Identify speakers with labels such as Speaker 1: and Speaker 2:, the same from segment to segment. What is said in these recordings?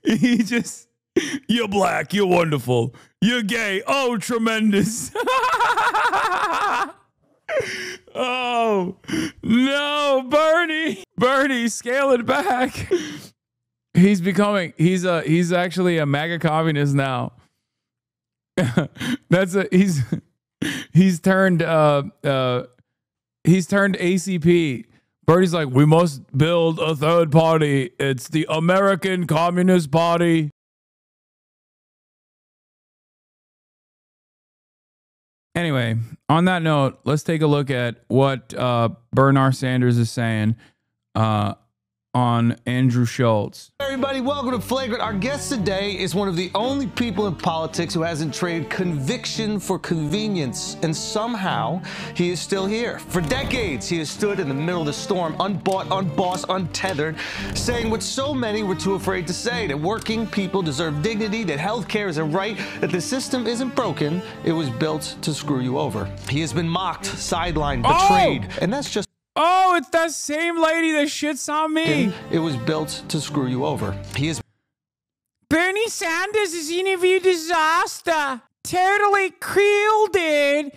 Speaker 1: He just, you're black, you're wonderful, you're gay, oh, tremendous. Oh, no, Bernie. Bernie, scale it back. He's actually a MAGA communist now. He's turned ACP. Bernie's like, we must build a third party. It's the American Communist Party. Anyway, on that note, let's take a look at what Bernard Sanders is saying on Andrew Schultz.
Speaker 2: Hey everybody, welcome to Flagrant. Our guest today is one of the only people in politics who hasn't traded conviction for convenience, and somehow he is still here. For decades, he has stood in the middle of the storm, unbought, unbossed, untethered, saying what so many were too afraid to say, that working people deserve dignity, that healthcare is a right, that the system isn't broken, it was built to screw you over. He has been mocked, sidelined, betrayed, and that's just
Speaker 1: Oh, it's that same lady that shits on me.
Speaker 2: It was built to screw you over. He is
Speaker 1: Bernie Sanders is an interview disaster. Totally cool, dude.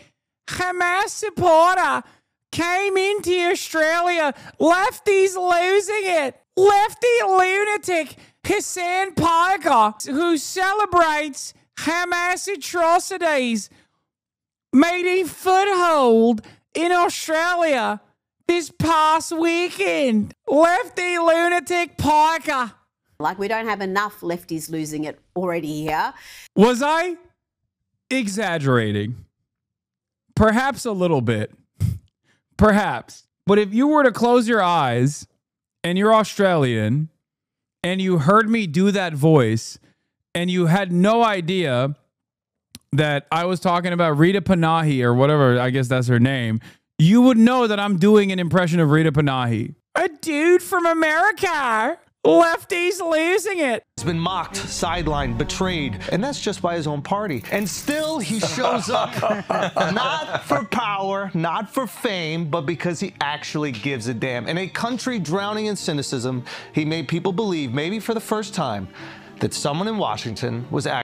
Speaker 1: Hamas supporter came into Australia. Lefties losing it. Lefty lunatic Hasan Parker, who celebrates Hamas atrocities, made a foothold in Australia this past weekend. Lefty lunatic Parker.
Speaker 3: Like, we don't have enough lefties losing it already here.
Speaker 1: Was I exaggerating? Perhaps a little bit. Perhaps. But if you were to close your eyes and you're Australian and you heard me do that voice and you had no idea that I was talking about Rita Panahi or whatever, I guess that's her name, you would know that I'm doing an impression of Rita Panahi. A dude from America. Lefties losing it.
Speaker 2: He's been mocked, sidelined, betrayed, and that's just by his own party. And still he shows up, not for power, not for fame, but because he actually gives a damn. In a country drowning in cynicism, he made people believe, maybe for the first time, that someone in Washington was
Speaker 1: I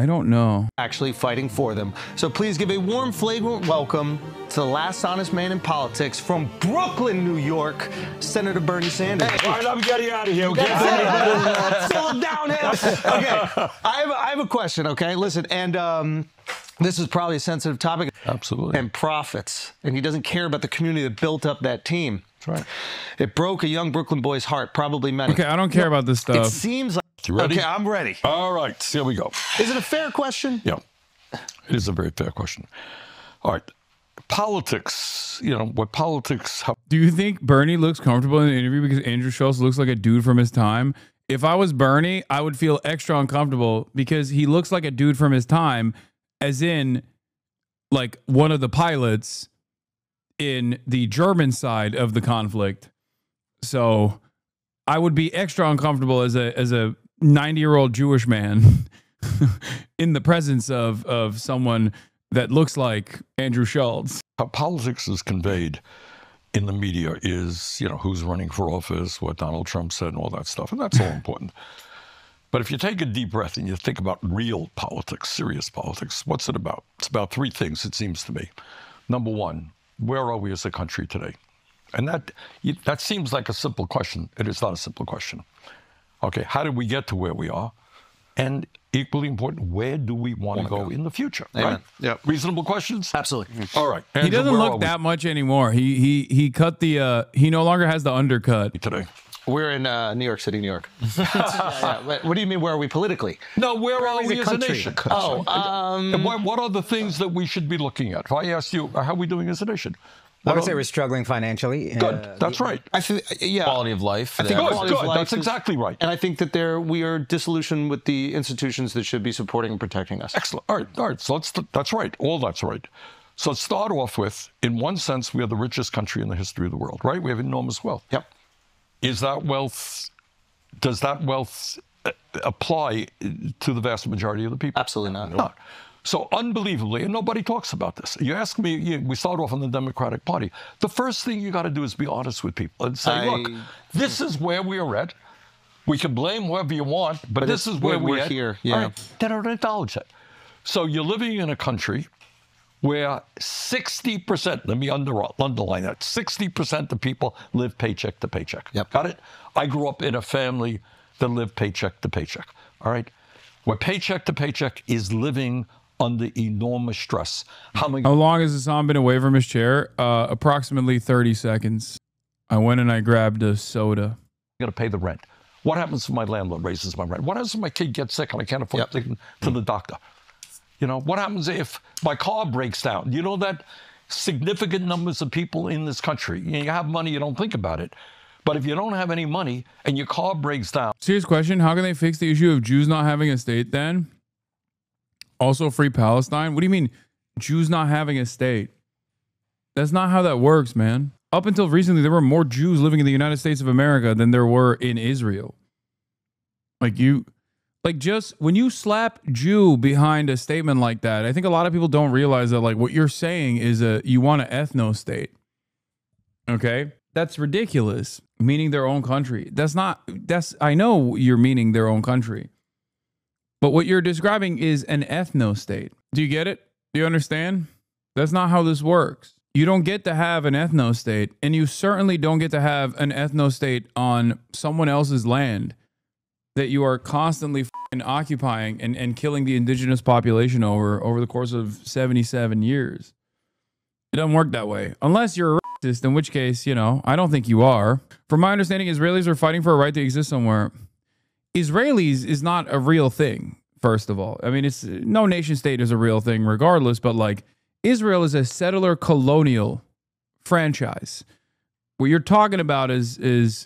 Speaker 1: don't know.
Speaker 2: actually fighting for them. So please give a warm, flagrant welcome to the last honest man in politics from Brooklyn, New York, Senator Bernie Sanders.
Speaker 4: Hey, all right, I'm getting out of here.
Speaker 2: Still downhill. Okay, I have a question, okay? Listen, and this is probably a sensitive topic.
Speaker 4: Absolutely.
Speaker 2: And profits. And he doesn't care about the community that built up that team.
Speaker 4: That's right.
Speaker 2: It broke a young Brooklyn boy's heart, probably many.
Speaker 1: Okay, I don't care about this
Speaker 2: It
Speaker 1: stuff.
Speaker 2: seems like...
Speaker 4: You ready?
Speaker 2: Okay, I'm ready.
Speaker 4: All right, here we go.
Speaker 2: Is it a fair question?
Speaker 4: Yeah, it is a very fair question. All right, politics, what politics...
Speaker 1: Do you think Bernie looks comfortable in the interview because Andrew Schultz looks like a dude from his time? If I was Bernie, I would feel extra uncomfortable because he looks like a dude from his time, as in, like, one of the pilots in the German side of the conflict. So I would be extra uncomfortable as a 90-year-old Jewish man in the presence of someone that looks like Andrew Schultz.
Speaker 4: How politics is conveyed in the media is, who's running for office, what Donald Trump said, and all that stuff, and that's all important. But if you take a deep breath and you think about real politics, serious politics, what's it about? It's about three things, it seems to me. Number one, where are we as a country today? And that seems like a simple question. It is not a simple question. Okay, how did we get to where we are? And equally important, where do we want to go in the future?
Speaker 2: Amen.
Speaker 4: Right?
Speaker 2: Yep.
Speaker 4: Reasonable questions?
Speaker 2: Absolutely.
Speaker 4: All right.
Speaker 1: He
Speaker 4: Andrew,
Speaker 1: doesn't
Speaker 4: where are
Speaker 1: look
Speaker 4: we
Speaker 1: that much anymore. He cut the he no longer has the undercut.
Speaker 4: today?
Speaker 2: We're in New York City, New York. What do you mean, where are we politically?
Speaker 4: No, where are we as a
Speaker 2: country?
Speaker 4: nation?
Speaker 2: Oh,
Speaker 4: And what are the things that we should be looking at? If I asked you, how are we doing as a nation?
Speaker 5: I would say we're struggling financially.
Speaker 4: Good. That's right.
Speaker 2: I think, yeah.
Speaker 6: Quality of life.
Speaker 2: I think quality of life
Speaker 4: That's exactly right.
Speaker 2: And I think that we are disillusioned with the institutions that should be supporting and protecting us.
Speaker 4: Excellent. All right. So that's right. All that's right. So let's start off with, in one sense, we are the richest country in the history of the world, right? We have enormous wealth.
Speaker 2: Yep.
Speaker 4: Does that wealth apply to the vast majority of the people?
Speaker 2: Absolutely not.
Speaker 4: Not. So unbelievably, and nobody talks about this. You ask me, we start off on the Democratic Party. The first thing you got to do is be honest with people and say, look, this is where we are at. We can blame whoever you want, but this is where
Speaker 2: we're
Speaker 4: we're at.
Speaker 2: here. Yeah.
Speaker 4: All right, they don't acknowledge that. So you're living in a country where 60%, let me underline that, 60% of people live paycheck to paycheck.
Speaker 2: Yep.
Speaker 4: Got it? I grew up in a family that lived paycheck to paycheck. All right? Where paycheck to paycheck is living under enormous stress. How
Speaker 1: long has Hasan been away from his chair? Approximately 30 seconds. I went and I grabbed a soda.
Speaker 4: Got to pay the rent. What happens if my landlord raises my rent? What happens if my kid gets sick and I can't afford to take him to the doctor? You know, what happens if my car breaks down? You know that significant numbers of people in this country, you have money, you don't think about it. But if you don't have any money and your car breaks down.
Speaker 1: Serious question, how can they fix the issue of Jews not having a state then? Also free Palestine? What do you mean Jews not having a state? That's not how that works, man. Up until recently, there were more Jews living in the United States of America than there were in Israel. Just when you slap Jew behind a statement like that, I think a lot of people don't realize that like what you're saying is you want an ethno state. Okay? That's ridiculous. Meaning their own country. I know you're meaning their own country. But what you're describing is an ethno state. Do you get it? Do you understand? That's not how this works. You don't get to have an ethno state, and you certainly don't get to have an ethno state on someone else's land that you are constantly occupying and killing the indigenous population over the course of 77 years. It doesn't work that way. Unless you're a racist, in which case, you know, I don't think you are. From my understanding, Israelis are fighting for a right to exist somewhere. Israelis is not a real thing, first of all. I mean, it's no nation state is a real thing regardless, but like Israel is a settler colonial franchise. What you're talking about is a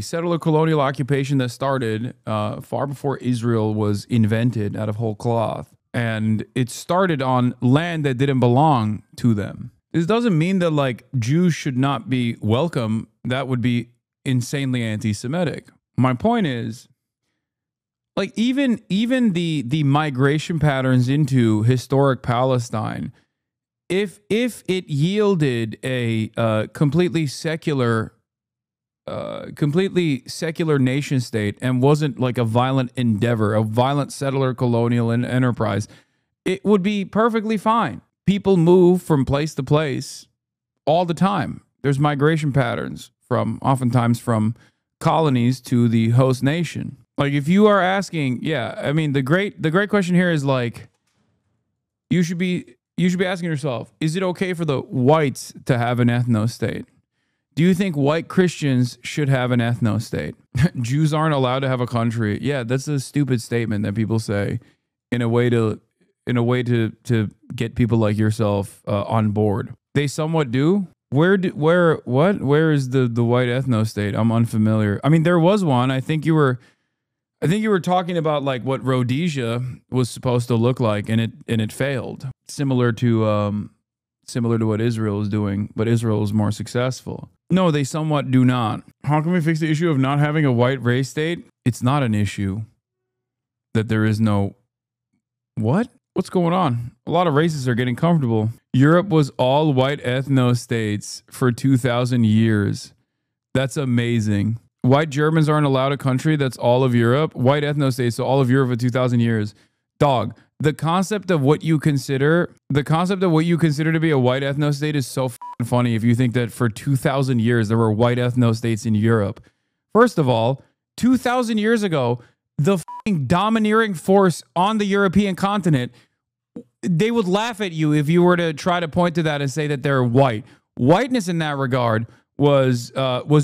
Speaker 1: settler colonial occupation that started far before Israel was invented out of whole cloth. And it started on land that didn't belong to them. This doesn't mean that like Jews should not be welcome. That would be insanely anti-Semitic. My point is, like even the migration patterns into historic Palestine, if it yielded a completely secular nation state and wasn't like a violent endeavor, a violent settler colonial enterprise, it would be perfectly fine. People move from place to place all the time. There's migration patterns oftentimes from colonies to the host nation. Like if you are asking, I mean, the great question here is like, you should be asking yourself, is it okay for the whites to have an ethno state? Do you think white Christians should have an ethno state? Jews aren't allowed to have a country. Yeah, that's a stupid statement that people say in a way to get people like yourself on board. They somewhat do. Where is the white ethno state? I'm unfamiliar. I mean, there was one. I think you were talking about like what Rhodesia was supposed to look like, and it failed. Similar to what Israel is doing, but Israel is more successful. No, they somewhat do not. How can we fix the issue of not having a white race state? It's not an issue that there is no... What? What's going on? A lot of races are getting comfortable. Europe was all white ethno states for 2,000 years. That's amazing. White Germans aren't allowed a country that's all of Europe. White ethno states, so all of Europe for 2,000 years. Dog, the concept of what you consider to be a white ethno state is so funny if you think that for 2,000 years there were white ethno states in Europe. First of all, 2,000 years ago, the domineering force on the European continent, they would laugh at you if you were to try to point to that and say that they're white. Whiteness in that regard was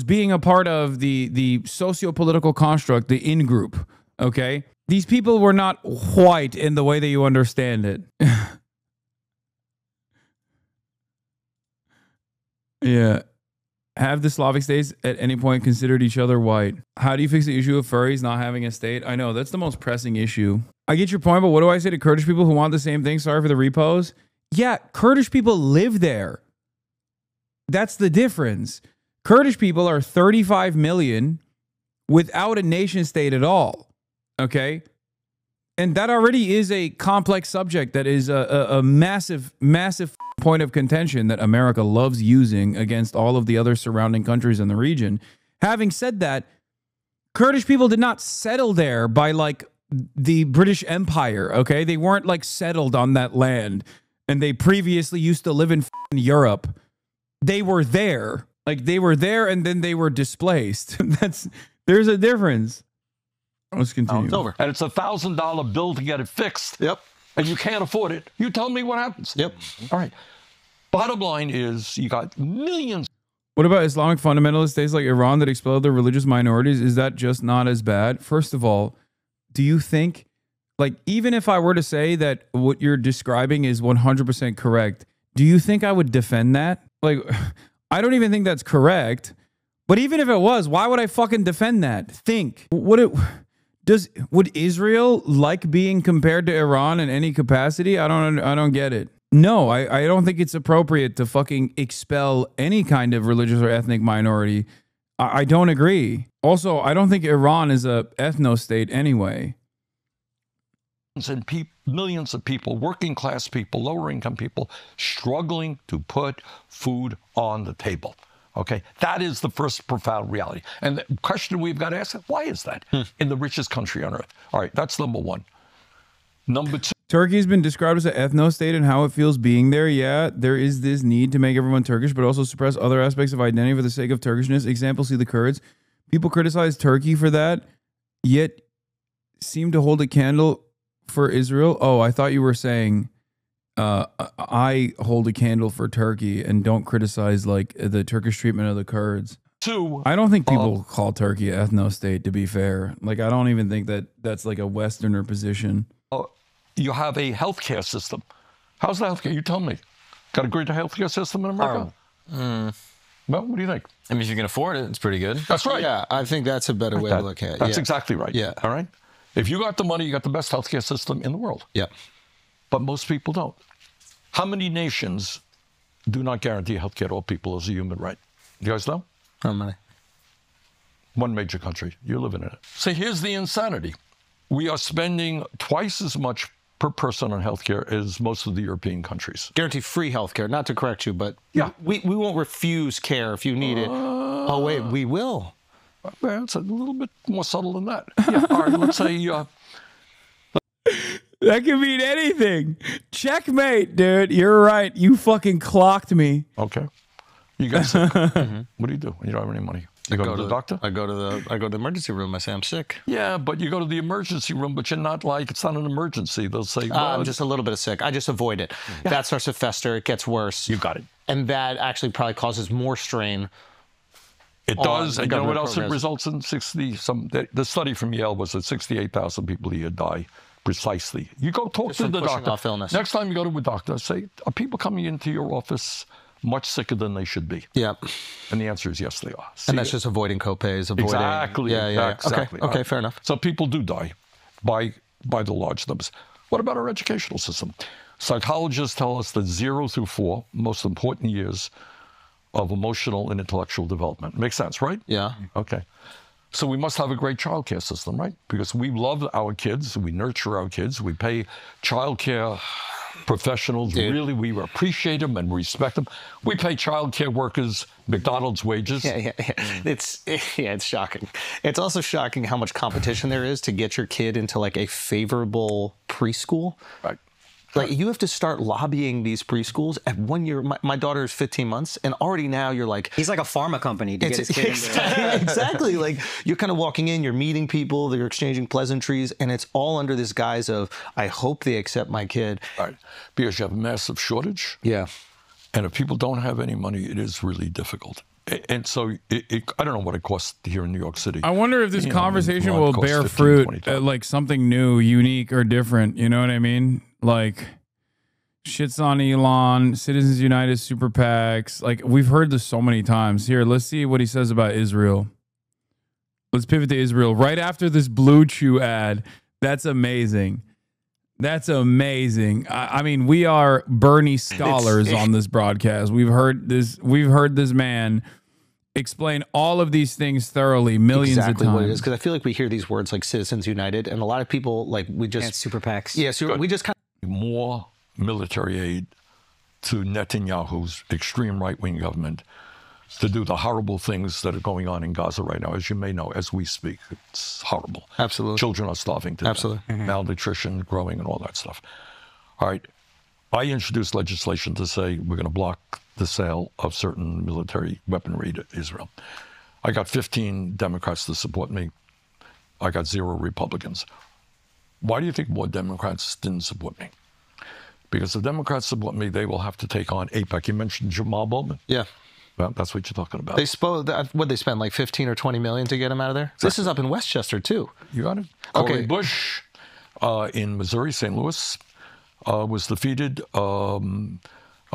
Speaker 1: being a part of the socio-political construct, the in-group, okay? These people were not white in the way that you understand it. Yeah. Have the Slavic states at any point considered each other white? How do you fix the issue of furries not having a state? I know, that's the most pressing issue. I get your point, but what do I say to Kurdish people who want the same thing? Sorry for the repos. Yeah, Kurdish people live there. That's the difference. Kurdish people are 35 million without a nation state at all. Okay? And that already is a complex subject that is a massive, massive point of contention that America loves using against all of the other surrounding countries in the region. Having said that, Kurdish people did not settle there by like the British Empire, okay? They weren't like settled on that land and they previously used to live in Europe. They were there. Like they were there and then they were displaced. There's a difference. Let's continue.
Speaker 4: It's over. And it's $1,000 bill to get it fixed.
Speaker 2: Yep.
Speaker 4: And you can't afford it. You tell me what happens.
Speaker 2: Yep.
Speaker 4: All right. Bottom line is you got millions.
Speaker 1: What about Islamic fundamentalist states like Iran that expelled their religious minorities? Is that just not as bad? First of all, do you think, like, even if I were to say that what you're describing is 100% correct, do you think I would defend that? Like, I don't even think that's correct. But even if it was, why would I fucking defend that? Think. Would Israel like being compared to Iran in any capacity? I don't get it. No, I don't think it's appropriate to fucking expel any kind of religious or ethnic minority. I don't agree. Also, I don't think Iran is a ethno-state anyway.
Speaker 4: And millions of people, working class people, lower income people, struggling to put food on the table. Okay, that is the first profound reality. And the question we've got to ask, why is that in the richest country on earth? All right, that's number one. Number two.
Speaker 1: Turkey's been described as an ethno-state and how it feels being there. Yeah, there is this need to make everyone Turkish, but also suppress other aspects of identity for the sake of Turkishness. Example, see the Kurds. People criticize Turkey for that, yet seem to hold a candle for Israel. Oh, I thought you were saying I hold a candle for Turkey and don't criticize like the Turkish treatment of the Kurds.
Speaker 4: Two,
Speaker 1: I don't think people call Turkey an ethno-state, to be fair. Like, I don't even think that that's like a Westerner position.
Speaker 4: You have a healthcare system. How's the healthcare? You tell me. Got a great healthcare system in America? Well, what do you think?
Speaker 6: I mean, if you can afford it, it's pretty good.
Speaker 4: That's right.
Speaker 2: Yeah, I think that's a better way to look at it.
Speaker 4: That's exactly right.
Speaker 2: Yeah.
Speaker 4: All right? If you got the money, you got the best healthcare system in the world.
Speaker 2: Yeah.
Speaker 4: But most people don't. How many nations do not guarantee healthcare to all people as a human right? You guys know?
Speaker 2: How many?
Speaker 4: One major country. You're living in it. So here's the insanity. We are spending twice as much per person on healthcare as most of the European countries.
Speaker 2: Guarantee free healthcare, not to correct you, but
Speaker 4: yeah,
Speaker 2: we won't refuse care if you need it. Oh, wait, we will.
Speaker 4: Well, it's a little bit more subtle than that. Yeah, all right, let's say...
Speaker 1: that could mean anything. Checkmate, dude. You're right. You fucking clocked me.
Speaker 4: Okay. You guys sick. What do you do when you don't have any money? You go to the doctor?
Speaker 2: I go to the emergency room. I say I'm sick.
Speaker 4: Yeah, but you go to the emergency room, but you're not like, it's not an emergency. They'll say, well,
Speaker 2: I'm just a little bit of sick. I just avoid it. Yeah. That starts to fester. It gets worse.
Speaker 4: You got it.
Speaker 2: And that actually probably causes more strain.
Speaker 4: It does. And you know what else it results in? The study from Yale was that 68,000 people a year die precisely. You go talk to the doctor.
Speaker 2: Off illness.
Speaker 4: Next time you go to a doctor, say, are people coming into your office much sicker than they should be?
Speaker 2: Yeah.
Speaker 4: And the answer is yes, they are.
Speaker 2: And that's just avoiding copays, avoiding...
Speaker 4: Exactly.
Speaker 2: Yeah.
Speaker 4: Exactly.
Speaker 2: Okay, fair enough.
Speaker 4: So people do die by the large numbers. What about our educational system? Psychologists tell us that 0 through 4, most important years of emotional and intellectual development. Makes sense, right?
Speaker 2: Yeah.
Speaker 4: Okay. So we must have a great child care system, right? Because we love our kids, we nurture our kids, we pay child care professionals. Dude. Really, we appreciate them and respect them. We pay child care workers McDonald's wages.
Speaker 2: Yeah. It's shocking. It's also shocking how much competition there is to get your kid into like a favorable preschool. Right. Like, you have to start lobbying these preschools at 1 year. My daughter is 15 months, and already now you're like...
Speaker 5: He's like a pharma company to get his kid into.
Speaker 2: Exactly. Like, you're kind of walking in, you're meeting people, you're exchanging pleasantries, and it's all under this guise of, I hope they accept my kid.
Speaker 4: Right. Because you have a massive shortage.
Speaker 2: Yeah.
Speaker 4: And if people don't have any money, it is really difficult. And so I don't know what it costs here in New York City.
Speaker 1: I wonder if this conversation will bear fruit, like something new, unique, or different. You know what I mean? Like, shits on Elon, Citizens United, super PACs. Like, we've heard this so many times. Here, let's see what he says about Israel. Let's pivot to Israel right after this Blue Chew ad. That's amazing. That's amazing. I mean, we are Bernie scholars on this broadcast. We've heard this man explain all of these things thoroughly millions of times.
Speaker 2: Exactly what it is, because I feel like we hear these words like Citizens United, and a lot of people, like, we just...
Speaker 5: And super PACs.
Speaker 2: Yeah, so we just kind of...
Speaker 4: More military aid to Netanyahu's extreme right-wing government to do the horrible things that are going on in Gaza right now. As you may know, as we speak, it's horrible.
Speaker 2: Absolutely.
Speaker 4: Children are starving to
Speaker 2: Absolutely.
Speaker 4: death. Malnutrition, growing, and all that stuff. All right. I introduced legislation to say we're going to block the sale of certain military weaponry to Israel. I got 15 Democrats to support me. I got 0 Republicans. Why do you think more Democrats didn't support me? Because if Democrats support me, they will have to take on AIPAC. You mentioned Jamal Bowman.
Speaker 2: Yeah.
Speaker 4: Well, that's what you're talking about.
Speaker 2: What'd they spend, like 15 or 20 million to get him out of there? This is up in Westchester, too.
Speaker 4: You got it.
Speaker 2: Okay.
Speaker 4: Cory Bush in Missouri, St. Louis, was defeated. A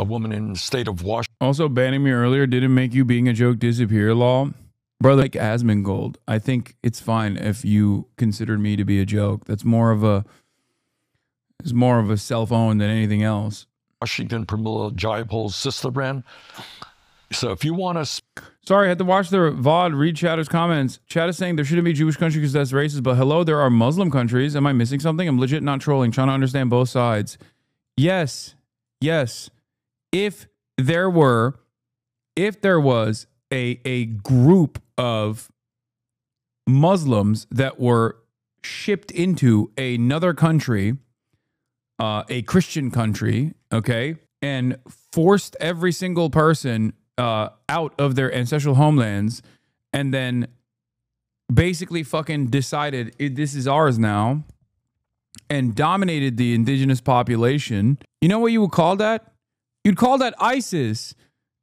Speaker 4: woman in the state of Washington.
Speaker 1: Also, banning me earlier didn't make you being a joke disappear law. Brother, like Asmongold, I think it's fine if you considered me to be a joke. That's more of a self-own than anything else.
Speaker 4: Washington, Pramila Jayapal's sister ran. So if you want to...
Speaker 1: Sorry, I had to watch the VOD, read Chatter's comments. Chat is saying there shouldn't be a Jewish country because that's racist, but hello, there are Muslim countries. Am I missing something? I'm legit not trolling, trying to understand both sides. Yes. If there was a group of Muslims that were shipped into another country, a Christian country, okay, and forced every single person out of their ancestral homelands, and then basically fucking decided this is ours now, and dominated the indigenous population. You know what you would call that? You'd call that ISIS.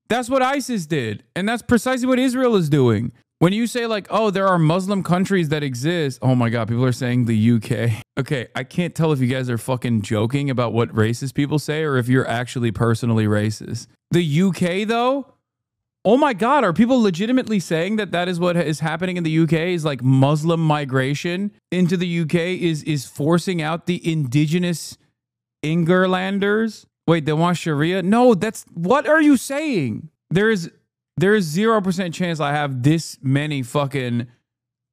Speaker 1: That's what ISIS did, and that's precisely what Israel is doing. When you say like, oh, there are Muslim countries that exist. Oh my God, people are saying the UK. Okay, I can't tell if you guys are fucking joking about what racist people say or if you're actually personally racist. The UK though? Oh my God, are people legitimately saying that is what is happening in the UK? Is like Muslim migration into the UK is forcing out the indigenous Ingerlanders? Wait, they want Sharia? No, what are you saying? There is 0% chance I have this many fucking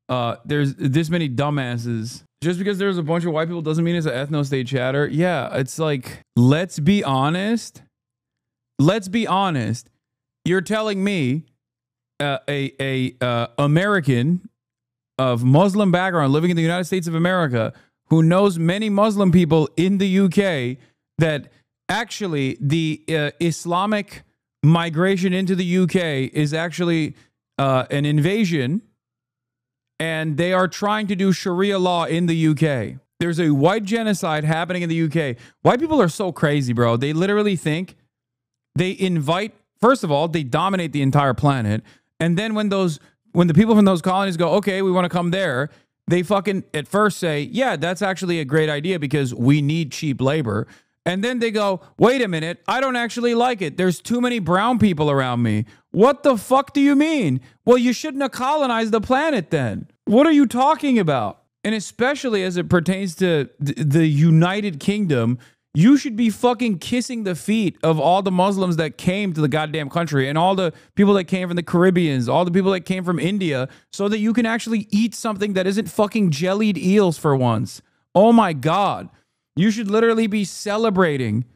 Speaker 1: there's this many dumbasses. Just because there's a bunch of white people doesn't mean it's an ethno-state chatter. Yeah, it's like, let's be honest. You're telling me a American of Muslim background living in the United States of America who knows many Muslim people in the UK that actually the Islamic migration into the UK is actually an invasion, and they are trying to do Sharia law in the UK. There's a white genocide happening in the UK. White people are so crazy, bro. They literally think they invite, first of all, they dominate the entire planet. And then when the people from those colonies go, okay, we want to come there, they fucking at first say, yeah, that's actually a great idea because we need cheap labor. And then they go, wait a minute, I don't actually like it. There's too many brown people around me. What the fuck do you mean? Well, you shouldn't have colonized the planet then. What are you talking about? And especially as it pertains to the United Kingdom, you should be fucking kissing the feet of all the Muslims that came to the goddamn country and all the people that came from the Caribbeans, all the people that came from India, so that you can actually eat something that isn't fucking jellied eels for once. Oh my God. You should literally be celebrating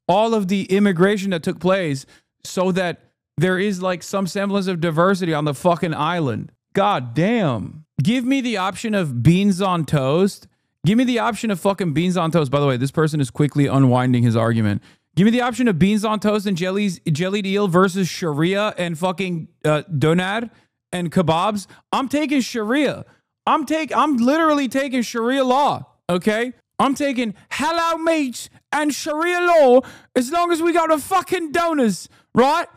Speaker 1: all of the immigration that took place so that there is like some semblance of diversity on the fucking island. God damn. Give me the option of beans on toast. Give me the option of fucking beans on toast. By the way, this person is quickly unwinding his argument. Give me the option of beans on toast and jellied eel versus Sharia and fucking doner and kebabs. I'm taking Sharia. I'm literally taking Sharia law. Okay? I'm taking hello meat and Sharia law as long as we got the fucking donors, right?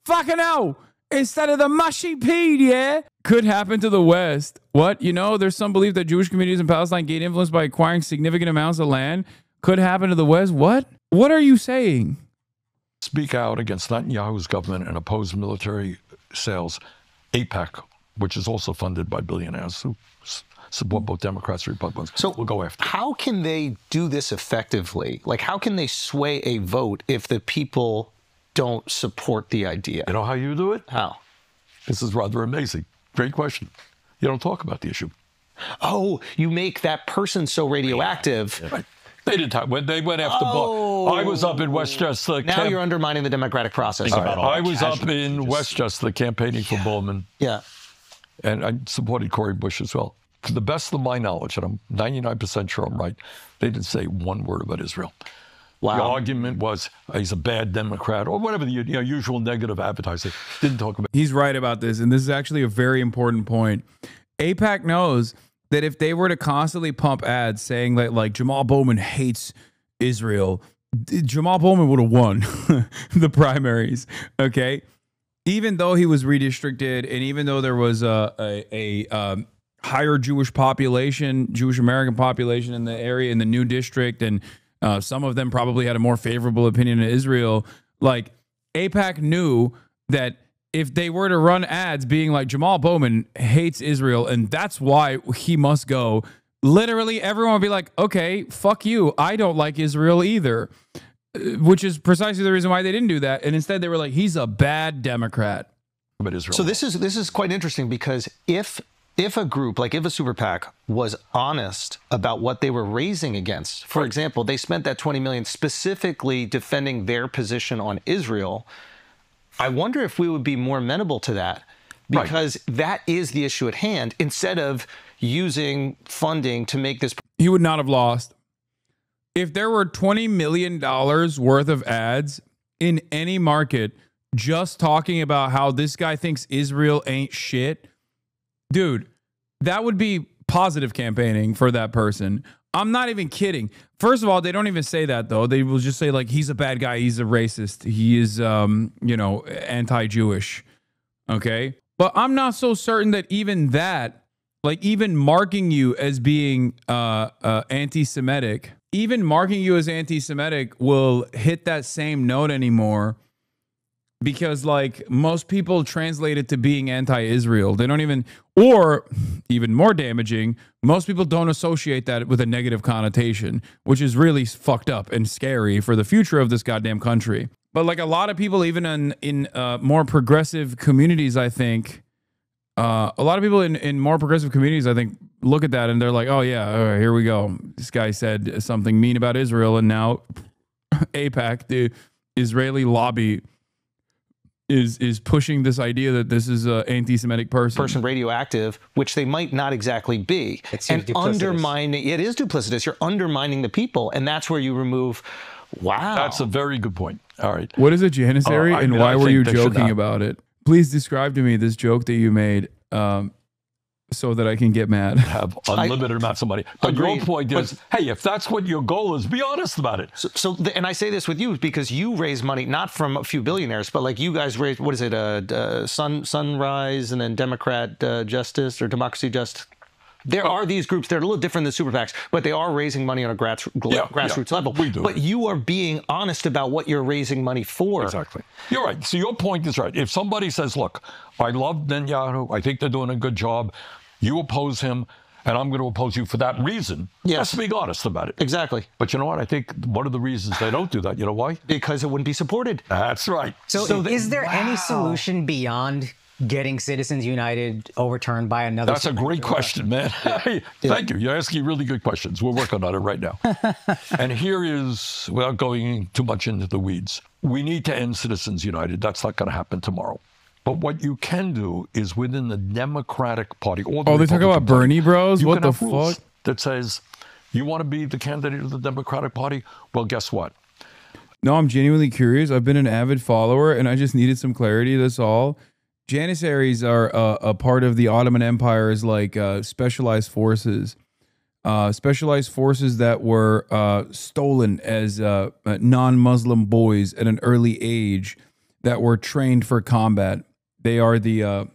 Speaker 1: Fucking hell. Instead of the mushy peed, yeah? Could happen to the West. What? You know, there's some belief that Jewish communities in Palestine gain influence by acquiring significant amounts of land. Could happen to the West. What? What are you saying?
Speaker 4: Speak out against Netanyahu's government and oppose military sales. AIPAC, which is also funded by billionaires who support both Democrats and Republicans.
Speaker 2: So
Speaker 4: we'll go after.
Speaker 2: How can they do this effectively? Like, how can they sway a vote if the people don't support the idea?
Speaker 4: You know how you do it?
Speaker 2: How?
Speaker 4: This is rather amazing. Great question. You don't talk about the issue.
Speaker 2: Oh, you make that person so radioactive.
Speaker 4: Right. They didn't talk. When they went after I was up in Westchester.
Speaker 2: Now you're undermining the democratic process.
Speaker 4: I was up in Westchester campaigning for Bowman.
Speaker 2: Yeah.
Speaker 4: And I supported Cory Bush as well. To the best of my knowledge, and I'm 99% sure I'm right, they didn't say one word about Israel.
Speaker 2: Wow.
Speaker 4: The argument was he's a bad Democrat or whatever the usual negative advertising. Didn't talk about.
Speaker 1: He's right about this, and this is actually a very important point. AIPAC knows that if they were to constantly pump ads saying that like Jamal Bowman hates Israel, Jamal Bowman would have won the primaries. Okay, even though he was redistricted, and even though there was a higher Jewish population, Jewish American population in the area in the new district, and some of them probably had a more favorable opinion of Israel. Like AIPAC knew that if they were to run ads being like Jamal Bowman hates Israel and that's why he must go, literally everyone would be like, okay, fuck you. I don't like Israel either, which is precisely the reason why they didn't do that. And instead they were like, he's a bad Democrat.
Speaker 4: Israel.
Speaker 2: So this is quite interesting because if a group, like if a super PAC was honest about what they were raising against, for example, they spent that $20 million specifically defending their position on Israel, I wonder if we would be more amenable to that because that is the issue at hand instead of using funding to make this.
Speaker 1: He would not have lost. If there were $20 million worth of ads in any market just talking about how this guy thinks Israel ain't shit, dude, that would be positive campaigning for that person. I'm not even kidding. First of all, they don't even say that, though. They will just say, like, he's a bad guy. He's a racist. He is, anti-Jewish. Okay? But I'm not so certain that even that, like, even marking you as being anti-Semitic, even marking you as anti-Semitic will hit that same note anymore. Because, like, most people translate it to being anti-Israel. They don't even, or even more damaging, most people don't associate that with a negative connotation, which is really fucked up and scary for the future of this goddamn country. But, like, a lot of people, even in more progressive communities, I think, a lot of people in more progressive communities, I think, look at that and they're like, oh, yeah, all right, here we go. This guy said something mean about Israel, and now AIPAC, the Israeli lobby, is pushing this idea that this is an anti-Semitic person
Speaker 2: radioactive, which they might not exactly be, and undermining it is duplicitous. You're undermining the people, and that's where you remove. Wow,
Speaker 4: that's a very good point. All right,
Speaker 1: what is a janissary, and why were you joking about it? Please describe to me this joke that you made, so that I can get mad.
Speaker 4: Have unlimited amounts of money. But your point is, hey, if that's what your goal is, be honest about it.
Speaker 2: And I say this with you because you raise money not from a few billionaires, but like you guys raised, what is it, Sunrise and then Democrat Justice or Democracy Just. There are these groups that are a little different than super PACs, but they are raising money on a grassroots level. We do. But you are being honest about what you're raising money for.
Speaker 4: Exactly. You're right. So your point is right. If somebody says, look, I love Netanyahu, I think they're doing a good job, you oppose him, and I'm going to oppose you for that reason. Yes. Let's be honest about it.
Speaker 2: Exactly.
Speaker 4: But you know what? I think one of the reasons they don't do that, you know why?
Speaker 2: Because it wouldn't be supported.
Speaker 4: That's right.
Speaker 5: So is there any solution beyond getting Citizens United overturned by another?
Speaker 4: That's a great question, man. Thank you. You're asking really good questions. We're working on it right now. And here is, without going too much into the weeds, we need to end Citizens United. That's not going to happen tomorrow. But what you can do is within the Democratic Party. Or the
Speaker 1: they talk about Bernie bros? What the fuck?
Speaker 4: That says, you want to be the candidate of the Democratic Party? Well, guess what?
Speaker 1: No, I'm genuinely curious. I've been an avid follower, and I just needed some clarity. That's all. Janissaries are a part of the Ottoman Empire's like specialized forces that were stolen as non-Muslim boys at an early age that were trained for combat. They are the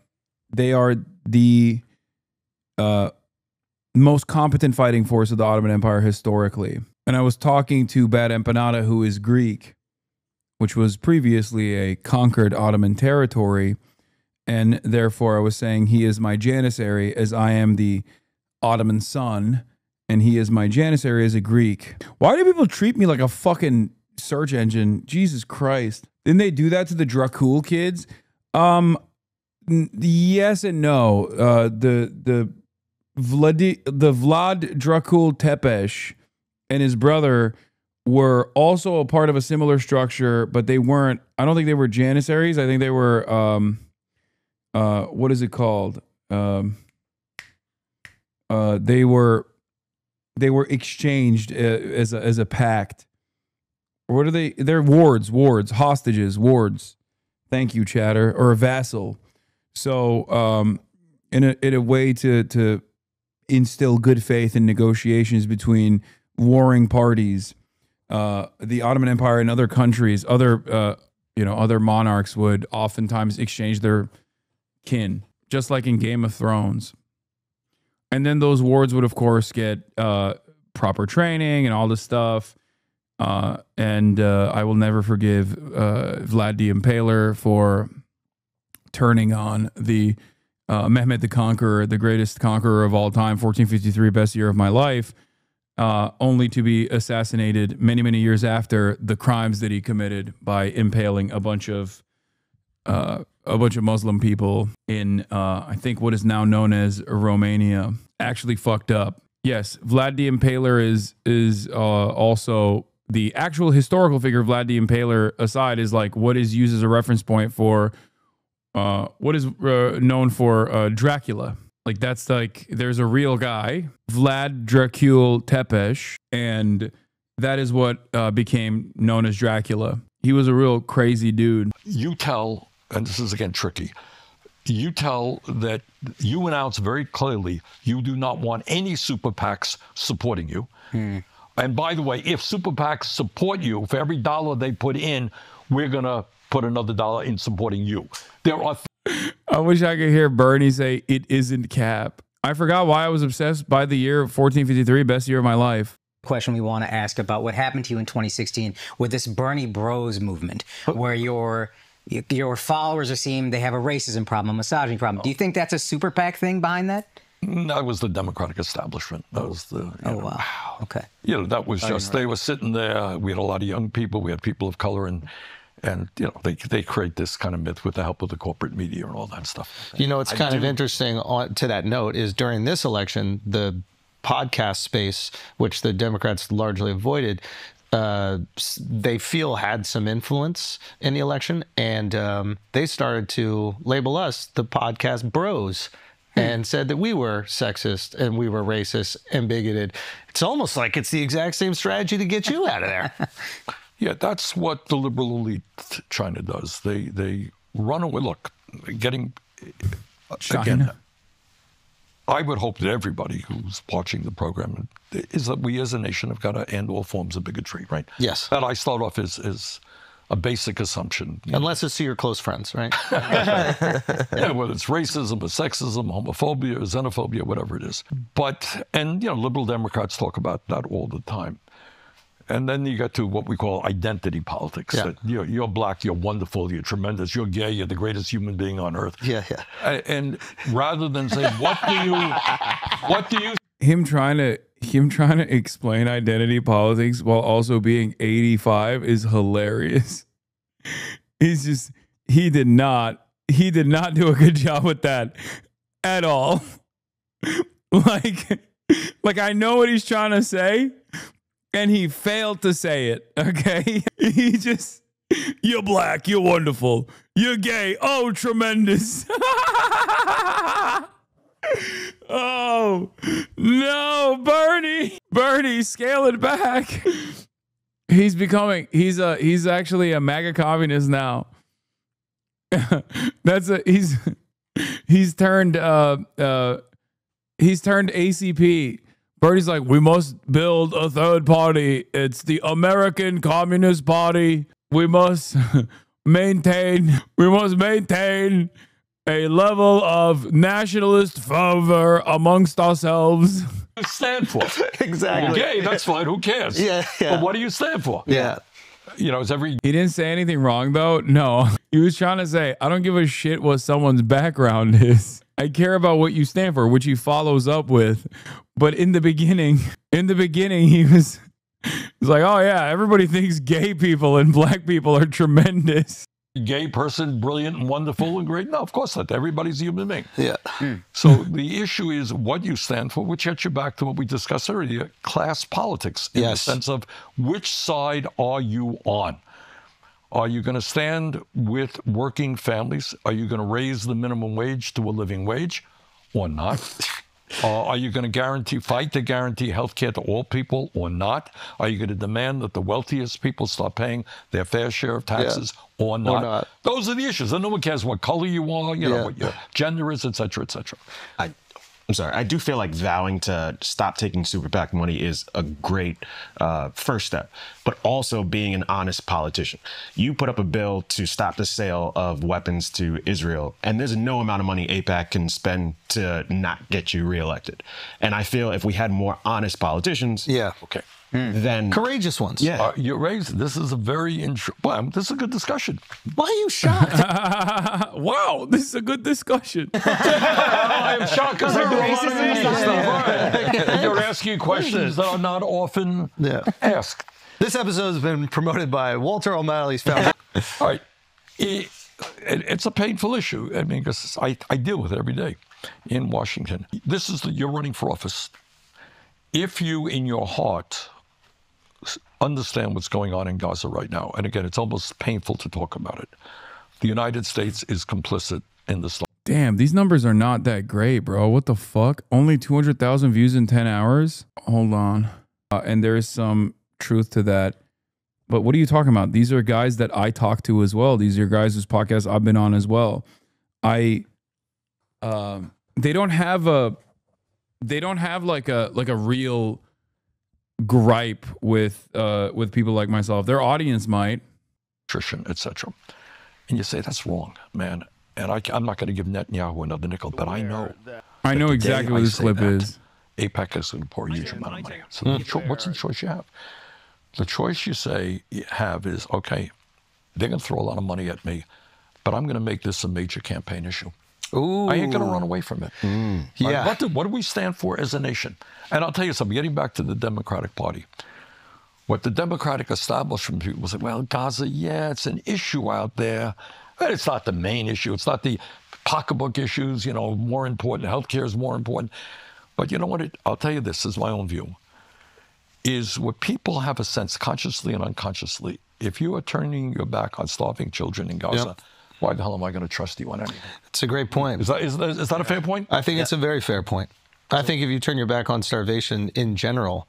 Speaker 1: most competent fighting force of the Ottoman Empire historically. And I was talking to Bad Empanada, who is Greek, which was previously a conquered Ottoman territory. And therefore, I was saying he is my janissary as I am the Ottoman son, and he is my janissary as a Greek. Why do people treat me like a fucking search engine? Jesus Christ. Didn't they do that to the Dracul kids? Yes and no. The Vlad Dracul Tepesh and his brother were also a part of a similar structure, but they weren't. I don't think they were janissaries. I think they were. What is it called? They were exchanged as a pact. What are they? They're wards, hostages, wards. Thank you, Chatter, or a vassal. So, in a way to instill good faith in negotiations between warring parties, the Ottoman Empire and other countries, other monarchs would oftentimes exchange their kin, just like in Game of Thrones. And then those wards would, of course, get proper training and all this stuff. And I will never forgive Vlad the Impaler for turning on the Mehmed the Conqueror, the greatest conqueror of all time, 1453, best year of my life, only to be assassinated many, many years after the crimes that he committed by impaling a bunch of Muslim people in, I think, what is now known as Romania. Actually fucked up. Yes, Vlad the Impaler is also the actual historical figure. Vlad the Impaler aside is like what is used as a reference point for what is known for Dracula. Like that's like there's a real guy, Vlad Dracul Tepes, and that is what became known as Dracula. He was a real crazy dude.
Speaker 4: You tell, and this is again tricky, you tell that you announce very clearly you do not want any super PACs supporting you. And by the way, if super PACs support you, for every dollar they put in, we're going to put another dollar in supporting you. There are...
Speaker 1: I wish I could hear Bernie say, it isn't cap. I forgot why I was obsessed by the year 1453, best year of my life.
Speaker 5: Question we want to ask about what happened to you in 2016 with this Bernie Bros movement, where your followers are seeing they have a racism problem, a misogyny problem. Do you think that's a super PAC thing behind that?
Speaker 4: That was the Democratic establishment. That was the...
Speaker 5: Wow. Okay.
Speaker 4: You know, that was just, they were sitting there. We had a lot of young people. We had people of color, and you know, they create this kind of myth with the help of the corporate media and all that stuff.
Speaker 2: You know, it's kind of interesting to that note is during this election, the podcast space, which the Democrats largely avoided, they feel had some influence in the election, and they started to label us the podcast bros and said that we were sexist and we were racist and bigoted. It's almost like it's the exact same strategy to get you out of there.
Speaker 4: Yeah, that's what the liberal elite China does. They run away. Look, getting
Speaker 1: China.
Speaker 4: Again, I would hope that everybody who's watching the program is that we as a nation have got to end all forms of bigotry, right?
Speaker 2: Yes.
Speaker 4: That I start off as a basic assumption.
Speaker 2: Unless it's to your close friends, right?
Speaker 4: Yeah, whether it's racism or sexism, homophobia, or xenophobia, whatever it is. But, and, you know, liberal Democrats talk about that all the time. And then you get to what we call identity politics.
Speaker 2: Yeah.
Speaker 4: That you're black, you're wonderful, you're tremendous, you're gay, you're the greatest human being on earth.
Speaker 2: Yeah, yeah.
Speaker 4: And rather than say, what do you
Speaker 1: Him trying to explain identity politics while also being 85 is hilarious. He's just he did not do a good job with that at all. Like I know what he's trying to say, and he failed to say it. Okay, he just, you're black, you're wonderful, you're gay, oh tremendous. Oh no, Bernie, scale it back. He's actually a MAGA communist now. He's turned ACP. Bernie's like, we must build a third party. It's the American Communist Party. We must maintain a level of nationalist fervor amongst ourselves.
Speaker 4: stand for?
Speaker 2: Exactly.
Speaker 4: Gay, that's fine. Who cares?
Speaker 2: Yeah, yeah.
Speaker 4: But what do you stand for?
Speaker 2: Yeah.
Speaker 4: You know, it's every...
Speaker 1: He didn't say anything wrong, though. No. He was trying to say, I don't give a shit what someone's background is. I care about what you stand for, which he follows up with. But in the beginning, he was like, oh, yeah, everybody thinks gay people and black people are tremendous.
Speaker 4: gay person, brilliant and wonderful and great? No, of course not. Everybody's a human being.
Speaker 2: Yeah.
Speaker 4: So the issue is what you stand for, which gets you back to what we discussed earlier, class politics, in the sense of which side are you on? Are you going to stand with working families? Are you going to raise the minimum wage to a living wage or not? Are you going to fight to guarantee health care to all people or not? Are you going to demand that the wealthiest people start paying their fair share of taxes or not? Those are the issues. And no one cares what color you are, you know, what your gender is, et cetera, et cetera.
Speaker 7: I'm sorry. I do feel like vowing to stop taking super PAC money is a great first step, but also being an honest politician. You put up a bill to stop the sale of weapons to Israel, and there's no amount of money AIPAC can spend to not get you reelected. And I feel if we had more honest politicians, then
Speaker 2: courageous ones.
Speaker 7: Yeah,
Speaker 4: you raised. This is a very this is a good discussion.
Speaker 2: Why are you shocked?
Speaker 1: Wow, this is a good discussion.
Speaker 4: I'm shocked because I do a lot of media stuff. You're asking questions that are not often asked.
Speaker 2: This episode has been promoted by Walter O'Malley's foundation.
Speaker 4: All right. It's a painful issue. I mean, because I deal with it every day in Washington. You're running for office. If you, in your heart, understand what's going on in Gaza right now, and again, it's almost painful to talk about it. The United States is complicit in this.
Speaker 1: Damn, these numbers are not that great, bro. What the fuck? Only 200,000 views in 10 hours? Hold on. And there is some truth to that. But what are you talking about? These are guys that I talk to as well. These are guys whose podcasts I've been on as well. They don't have like a real gripe with people like myself. Their audience might.
Speaker 4: Nutrition, etc. And you say, that's wrong, man. And I'm not going to give Netanyahu another nickel, but I know
Speaker 1: exactly what this clip is.
Speaker 4: AIPAC is going to pour a huge amount of money. So what's the choice you have? The choice you have is, okay, they're going to throw a lot of money at me, but I'm going to make this a major campaign issue.
Speaker 2: Ooh.
Speaker 4: I ain't going to run away from it.
Speaker 2: Yeah.
Speaker 4: What do we stand for as a nation? And I'll tell you something, getting back to the Democratic Party. What the Democratic establishment people say, well, Gaza, yeah, it's an issue out there. But it's not the main issue. It's not the pocketbook issues, you know, more important. Healthcare is more important. But you know what? I'll tell you this is my own view. Is what people have a sense, consciously and unconsciously, if you are turning your back on starving children in Gaza, why the hell am I going to trust you on anything?
Speaker 2: It's a great point.
Speaker 4: Is that a fair point?
Speaker 2: I think it's a very fair point. I think if you turn your back on starvation in general,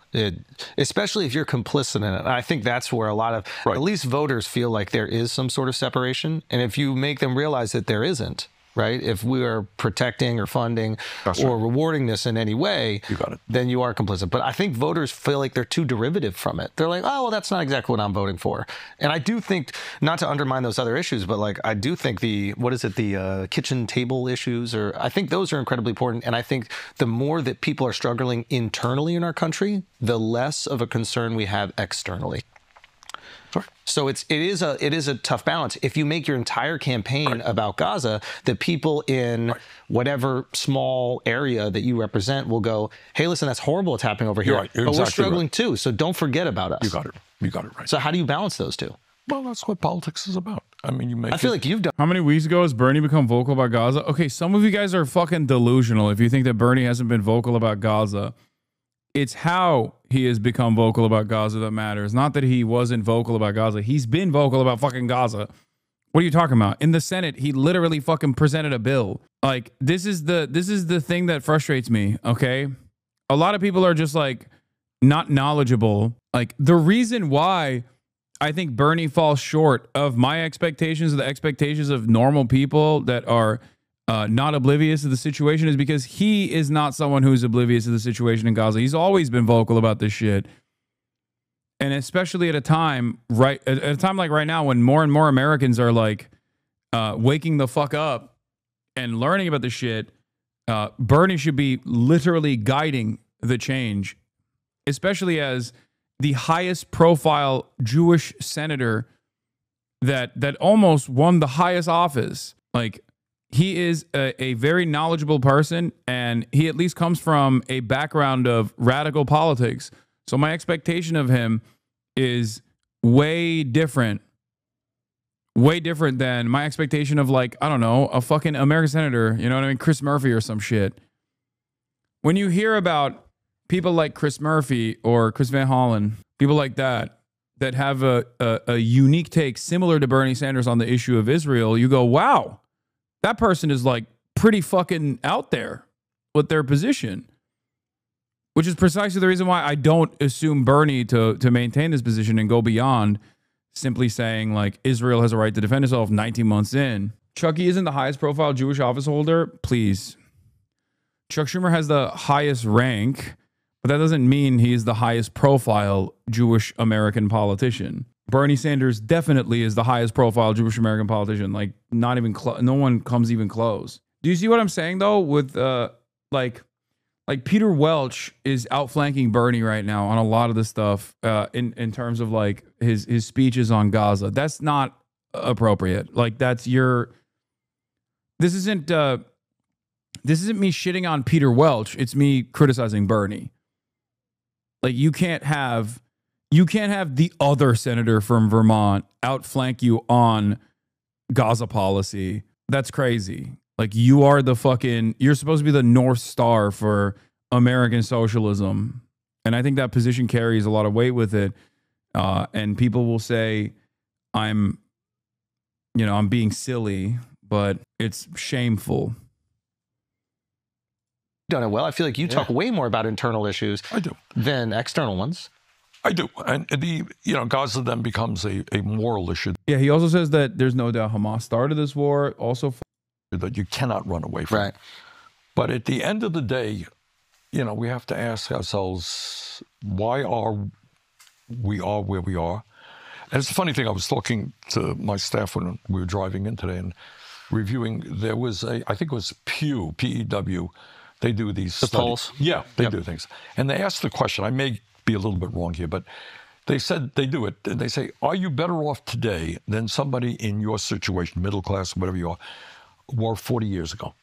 Speaker 2: especially if you're complicit in it, I think that's where a lot of, at least voters feel like there is some sort of separation. And if you make them realize that there isn't, right? If we are protecting or funding or rewarding this in any way, then you are complicit. But I think voters feel like they're too derivative from it. They're like, oh, well, that's not exactly what I'm voting for. And I do think, not to undermine those other issues, but like I do think the kitchen table issues, or I think those are incredibly important. And I think the more that people are struggling internally in our country, the less of a concern we have externally. So it is a tough balance. If you make your entire campaign about Gaza, the people in whatever small area that you represent will go, hey, listen, that's horrible what's happening over here. But we're struggling too, so don't forget about us.
Speaker 4: You got it right.
Speaker 2: So how do you balance those two?
Speaker 4: Well, that's what politics is about. I mean,
Speaker 2: I feel like you've done.
Speaker 1: How many weeks ago has Bernie become vocal about Gaza? Okay, some of you guys are fucking delusional if you think that Bernie hasn't been vocal about Gaza. It's how he has become vocal about Gaza that matters. Not that he wasn't vocal about Gaza. He's been vocal about fucking Gaza. What are you talking about? In the Senate, he literally fucking presented a bill. Like, this is the thing that frustrates me, okay? A lot of people are just like not knowledgeable. Like, the reason why I think Bernie falls short of my expectations, the expectations of normal people that are not oblivious to the situation, is because he is not someone who's oblivious to the situation in Gaza. He's always been vocal about this shit. And especially at a time like right now, when more and more Americans are like waking the fuck up and learning about this shit, Bernie should be literally guiding the change, especially as the highest profile Jewish senator that almost won the highest office. Like, he is a very knowledgeable person, and he at least comes from a background of radical politics. So my expectation of him is way different way different than my expectation of, like, I don't know, a fucking American senator, you know what I mean? Chris Murphy or some shit. When you hear about people like Chris Murphy or Chris Van Hollen, people like that have a unique take similar to Bernie Sanders on the issue of Israel, you go, wow, that person is like pretty fucking out there with their position. Which is precisely the reason why I don't assume Bernie to maintain this position and go beyond simply saying, like, Israel has a right to defend itself 19 months in. Chucky isn't the highest profile Jewish office holder. Please. Chuck Schumer has the highest rank, but that doesn't mean he's the highest profile Jewish American politician. Bernie Sanders definitely is the highest profile Jewish American politician. Like, not even no one comes even close. Do you see what I'm saying, though? With, like Peter Welch is outflanking Bernie right now on a lot of the stuff in terms of, like, his speeches on Gaza. That's not appropriate. Like, that's this isn't me shitting on Peter Welch. It's me criticizing Bernie. Like, you can't have the other senator from Vermont outflank you on Gaza policy. That's crazy. Like, you're supposed to be the North Star for American socialism. And I think that position carries a lot of weight with it. And people will say I'm being silly, but it's shameful.
Speaker 2: Done it well. I feel like you talk way more about internal issues than external ones.
Speaker 4: I do. And Gaza then becomes a moral issue.
Speaker 1: Yeah, he also says that there's no doubt Hamas started this war. Also,
Speaker 4: that you cannot run away from.
Speaker 2: Right.
Speaker 4: But at the end of the day, we have to ask ourselves, why are we where we are? And it's a funny thing. I was talking to my staff when we were driving in today and reviewing. There was I think it was Pew, P-E-W. They do these
Speaker 2: polls.
Speaker 4: Yeah, they do things. And they asked the question, I may be a little bit wrong here, but they said they do it. And they say, are you better off today than somebody in your situation, middle class, whatever you are, were 40 years ago?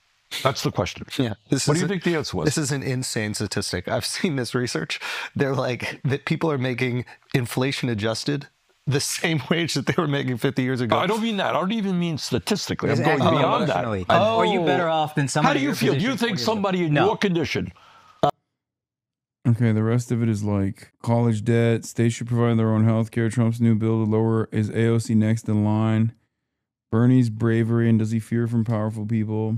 Speaker 4: That's the question.
Speaker 2: Yeah.
Speaker 4: What do you think the answer was?
Speaker 2: This is an insane statistic. I've seen this research. They're like that people are making inflation adjusted the same wage that they were making 50 years ago.
Speaker 4: I don't mean that. I don't even mean statistically. I'm going beyond that.
Speaker 5: Are you better off than somebody?
Speaker 4: How do you feel? Do you think somebody in your condition?
Speaker 1: Okay, the rest of it is like college debt. States should provide their own health care. Trump's new bill to lower is AOC next in line. Bernie's bravery and does he fear from powerful people?